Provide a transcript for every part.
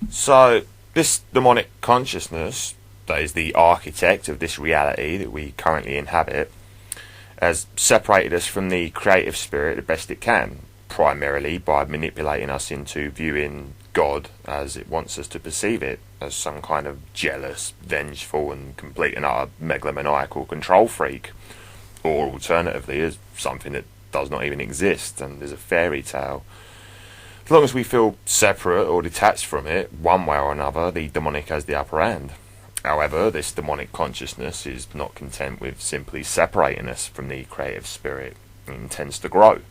So, this demonic consciousness, that is the architect of this reality that we currently inhabit, has separated us from the creative spirit the best it can, primarily by manipulating us into viewing God as it wants us to perceive it, as some kind of jealous, vengeful and complete and utter megalomaniacal control freak, or alternatively as something that does not even exist and is a fairy tale. As long as we feel separate or detached from it, one way or another, the demonic has the upper hand. However, this demonic consciousness is not content with simply separating us from the creative spirit and intends to grow.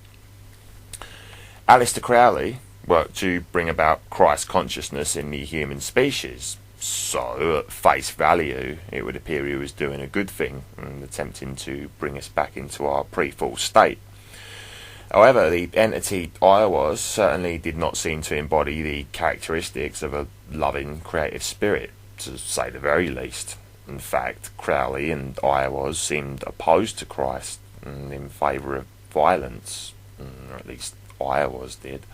Aleister Crowley worked to bring about Christ consciousness in the human species, so at face value it would appear he was doing a good thing and attempting to bring us back into our pre-fall state. However, the entity I was certainly did not seem to embody the characteristics of a loving creative spirit, to say the very least. In fact, Crowley and I was seemed opposed to Christ and in favour of violence, or at least I was did.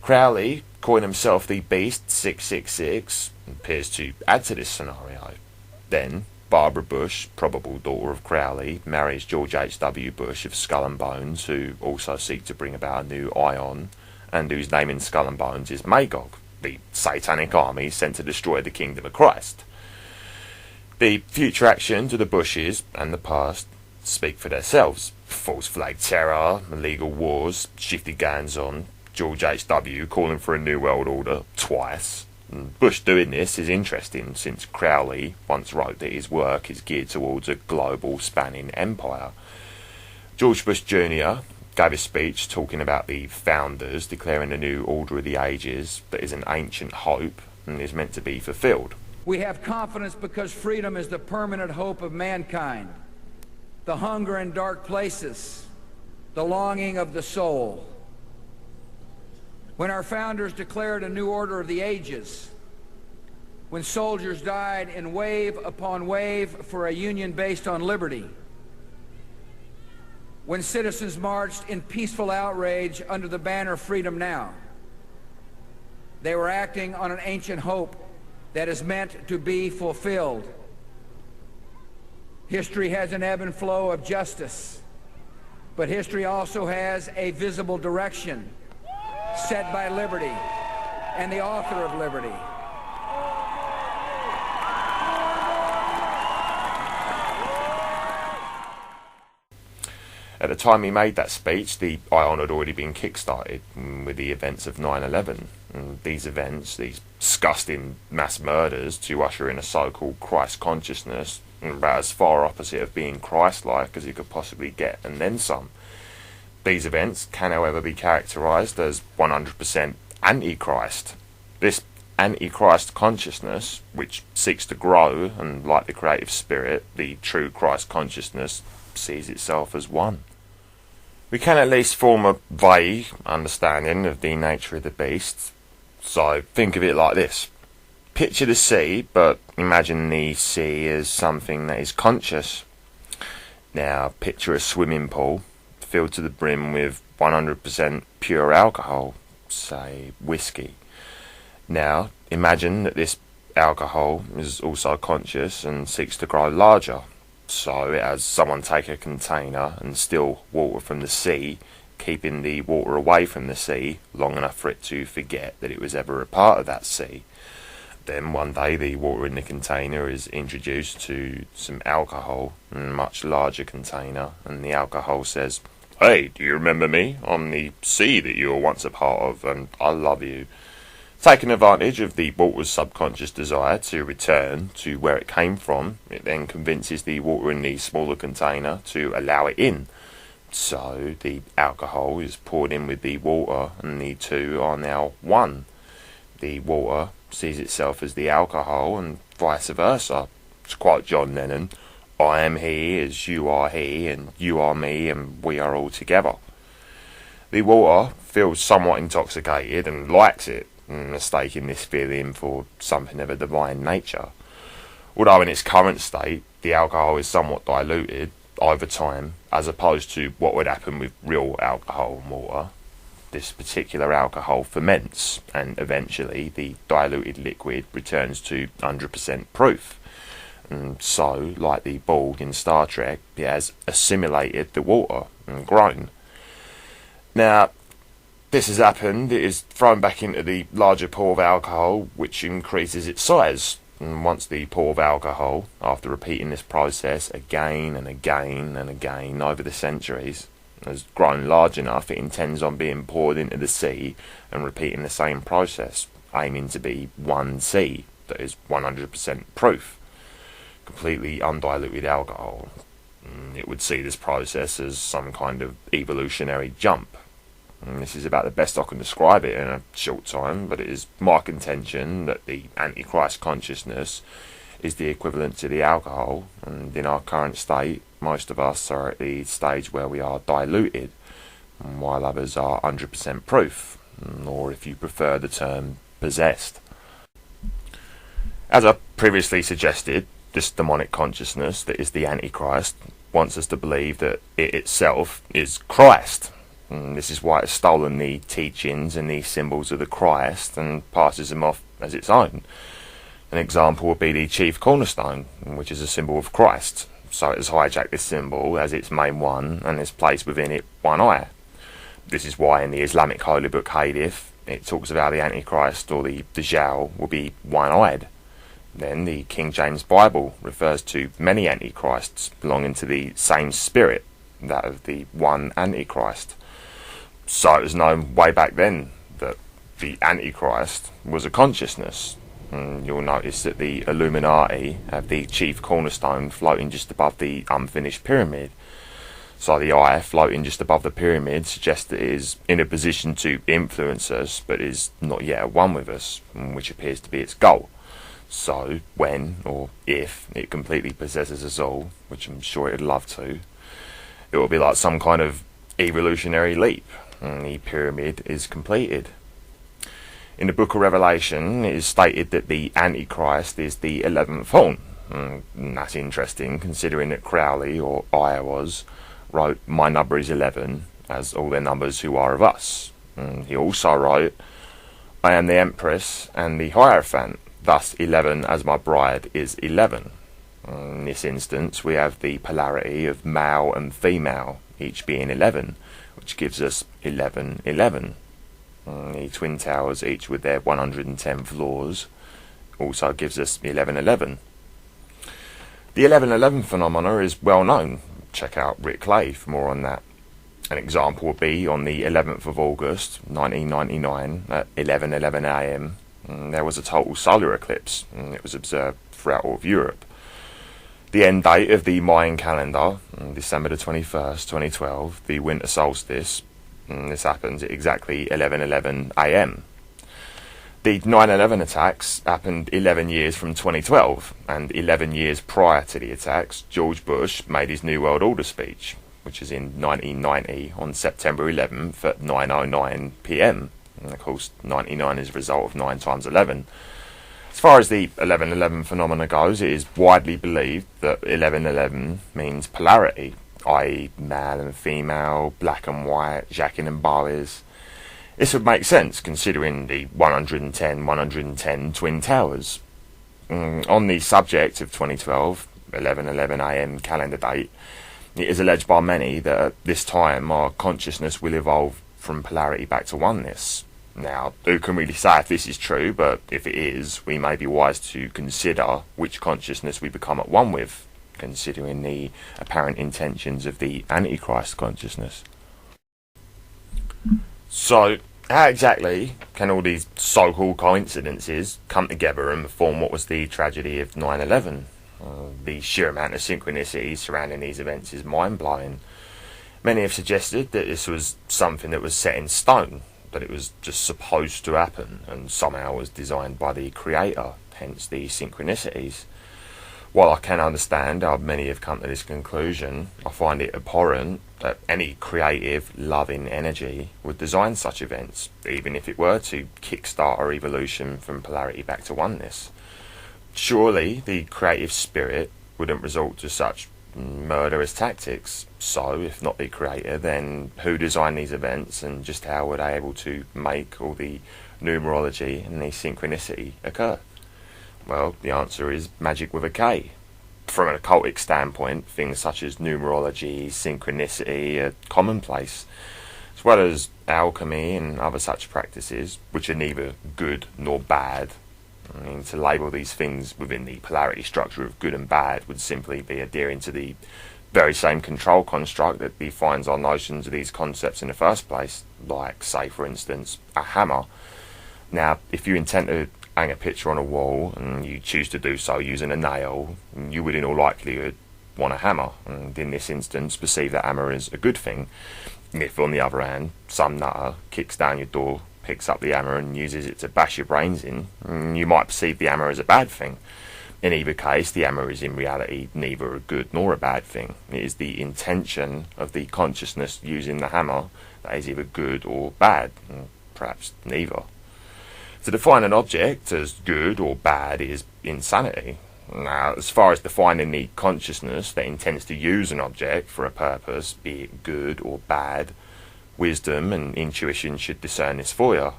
Crowley, calling himself the Beast 666, appears to add to this scenario. Then, Barbara Bush, probable daughter of Crowley, marries George H.W. Bush of Skull and Bones, who also seek to bring about a new Ion, and whose name in Skull and Bones is Magog, the satanic army sent to destroy the kingdom of Christ. The future actions of the Bushes and the past speak for themselves. False flag terror, illegal wars, shifty goings on, George H.W. calling for a new world order twice. And Bush doing this is interesting, since Crowley once wrote that his work is geared towards a global spanning empire. George Bush Jr. gave a speech talking about the founders declaring a new order of the ages that is an ancient hope and is meant to be fulfilled. We have confidence because freedom is the permanent hope of mankind, the hunger in dark places, the longing of the soul. When our founders declared a new order of the ages, when soldiers died in wave upon wave for a union based on liberty, when citizens marched in peaceful outrage under the banner Freedom Now, they were acting on an ancient hope that is meant to be fulfilled. History has an ebb and flow of justice, but history also has a visible direction set by liberty and the author of liberty. At the time he made that speech, the Ion had already been kick-started with the events of 9/11. And these events, these disgusting mass murders to usher in a so-called Christ consciousness, about as far opposite of being Christ-like as you could possibly get, and then some. These events can, however, be characterised as 100% anti-Christ. This anti-Christ consciousness, which seeks to grow, and like the creative spirit, the true Christ consciousness sees itself as one. We can at least form a vague understanding of the nature of the beast. So think of it like this. Picture the sea, but imagine the sea as something that is conscious. Now picture a swimming pool filled to the brim with 100% pure alcohol, say whiskey. Now imagine that this alcohol is also conscious and seeks to grow larger. So it has someone take a container and still water from the sea, keeping the water away from the sea long enough for it to forget that it was ever a part of that sea. Then one day the water in the container is introduced to some alcohol in a much larger container, and the alcohol says, "Hey, do you remember me? I'm the sea that you were once a part of, and I love you." Taking advantage of the water's subconscious desire to return to where it came from, it then convinces the water in the smaller container to allow it in. So the alcohol is poured in with the water, and the two are now one. The water sees itself as the alcohol, and vice versa. To quote John Lennon, "I am he as you are he, and you are me, and we are all together." The water feels somewhat intoxicated and likes it, mistaking this feeling for something of a divine nature. Although in its current state, the alcohol is somewhat diluted over time, as opposed to what would happen with real alcohol and water. this particular alcohol ferments, and eventually the diluted liquid returns to 100% proof. And so, like the Borg in Star Trek, it has assimilated the water and grown. Now, this has happened, it is thrown back into the larger pool of alcohol, which increases its size. And once the pool of alcohol, after repeating this process again and again and again over the centuries, has grown large enough, it intends on being poured into the sea and repeating the same process, aiming to be 1C, that is 100% proof, completely undiluted alcohol. It would see this process as some kind of evolutionary jump. And this is about the best I can describe it in a short time, but it is my contention that the Antichrist consciousness is the equivalent to the alcohol, and in our current state, most of us are at the stage where we are diluted, while others are 100% proof, or if you prefer the term, possessed. As I previously suggested, this demonic consciousness that is the Antichrist wants us to believe that it itself is Christ. And this is why it's stolen the teachings and the symbols of the Christ and passes them off as its own. An example would be the chief cornerstone, which is a symbol of Christ. So it has hijacked this symbol as its main one and has placed within it one eye. This is why in the Islamic holy book Hadith, it talks about the Antichrist or the Dajjal will be one-eyed. Then the King James Bible refers to many Antichrists belonging to the same spirit, that of the one Antichrist. So it was known way back then that the Antichrist was a consciousness. And you'll notice that the Illuminati have the chief cornerstone floating just above the unfinished pyramid. So the eye floating just above the pyramid suggests that it is in a position to influence us, but is not yet at one with us, which appears to be its goal. So when, or if, it completely possesses us all, which I'm sure it'd love to, it will be like some kind of evolutionary leap, and the pyramid is completed. In the book of Revelation, it is stated that the Antichrist is the 11th horn. And that's interesting, considering that Crowley, or Iowas, wrote, "My number is 11, as all their numbers who are of us." And he also wrote, "I am the Empress and the Hierophant, thus 11 as my bride is 11. In this instance, we have the polarity of male and female, each being 11, which gives us 1111. The twin towers, each with their 110 floors, also gives us 1111. The 1111 phenomena is well known. Check out Rick Clay for more on that. An example would be on the 11th of August 1999 at 11:11 AM. There was a total solar eclipse, and it was observed throughout all of Europe. The end date of the Mayan calendar, December the 21st, 2012, the winter solstice, this happens at exactly 11:11 AM. The 9/11 attacks happened 11 years from 2012, and 11 years prior to the attacks, George Bush made his New World Order speech, which is in 1990 on September 11th at 9:09 PM. And of course, 99 is a result of 9 times 11. As far as the 1111 phenomena goes, it is widely believed that 1111 means polarity, i.e. male and female, black and white, Jacques and Boaz. This would make sense considering the 110 twin towers. On the subject of 2012, 11:11 AM calendar date, it is alleged by many that at this time our consciousness will evolve from polarity back to oneness. Now, who can really say if this is true, but if it is, we may be wise to consider which consciousness we become at one with, considering the apparent intentions of the Antichrist consciousness. So, how exactly can all these so-called coincidences come together and form what was the tragedy of 9/11? The sheer amount of synchronicity surrounding these events is mind-blowing. Many have suggested that this was something that was set in stone, that it was just supposed to happen and somehow was designed by the creator, hence the synchronicities. While I can understand how many have come to this conclusion, I find it abhorrent that any creative, loving energy would design such events, even if it were to kickstart our evolution from polarity back to oneness. Surely the creative spirit wouldn't resort to such murderous tactics. So, if not the creator, then who designed these events, and just how were they able to make all the numerology and the synchronicity occur? Well, the answer is magic with a K. From an occultic standpoint, things such as numerology, synchronicity are commonplace, as well as alchemy and other such practices, which are neither good nor bad. I mean, to label these things within the polarity structure of good and bad would simply be adhering to the very same control construct that defines our notions of these concepts in the first place, like, say, for instance, a hammer. Now, if you intend to hang a picture on a wall and you choose to do so using a nail, you would in all likelihood want a hammer, and in this instance perceive that hammer as a good thing. If, on the other hand, some nutter kicks down your door, picks up the hammer and uses it to bash your brains in, you might perceive the hammer as a bad thing. In either case, the hammer is in reality neither a good nor a bad thing. It is the intention of the consciousness using the hammer that is either good or bad, perhaps neither. To define an object as good or bad is insanity. Now, as far as defining the consciousness that intends to use an object for a purpose, be it good or bad, wisdom and intuition should discern this for you.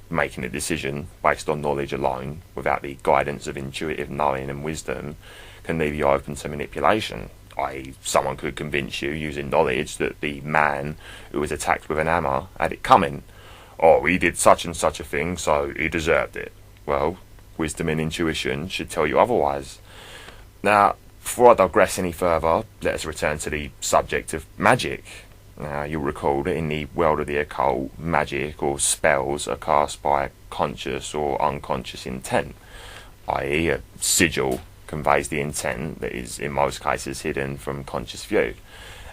Making a decision based on knowledge alone, without the guidance of intuitive knowing and wisdom, can leave you open to manipulation. I.e., someone could convince you using knowledge that the man who was attacked with an hammer had it coming. Oh, he did such and such a thing, so he deserved it. Well, wisdom and intuition should tell you otherwise. Now, before I digress any further, let us return to the subject of magic. Now, you'll recall that in the world of the occult, magic or spells are cast by conscious or unconscious intent, i.e. a sigil conveys the intent that is in most cases hidden from conscious view.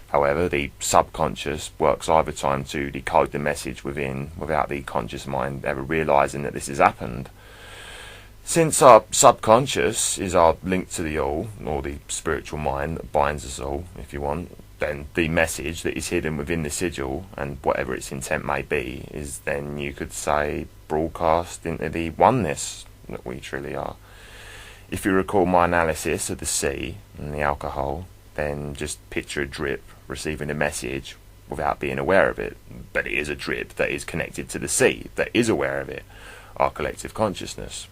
However, the subconscious works overtime to decode the message within without the conscious mind ever realising that this has happened. Since our subconscious is our link to the all, or the spiritual mind that binds us all, if you want, then the message that is hidden within the sigil, and whatever its intent may be, is then, you could say, broadcast into the oneness that we truly are. If you recall my analysis of the sea and the alcohol, then just picture a drip receiving a message without being aware of it. But it is a drip that is connected to the sea, that is aware of it, our collective consciousness.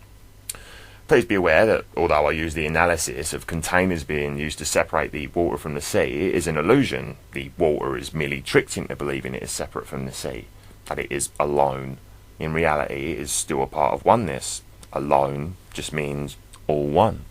Please be aware that although I use the analysis of containers being used to separate the water from the sea, it is an illusion. The water is merely tricked into believing it is separate from the sea, that it is alone. In reality, it is still a part of oneness. Alone just means all one.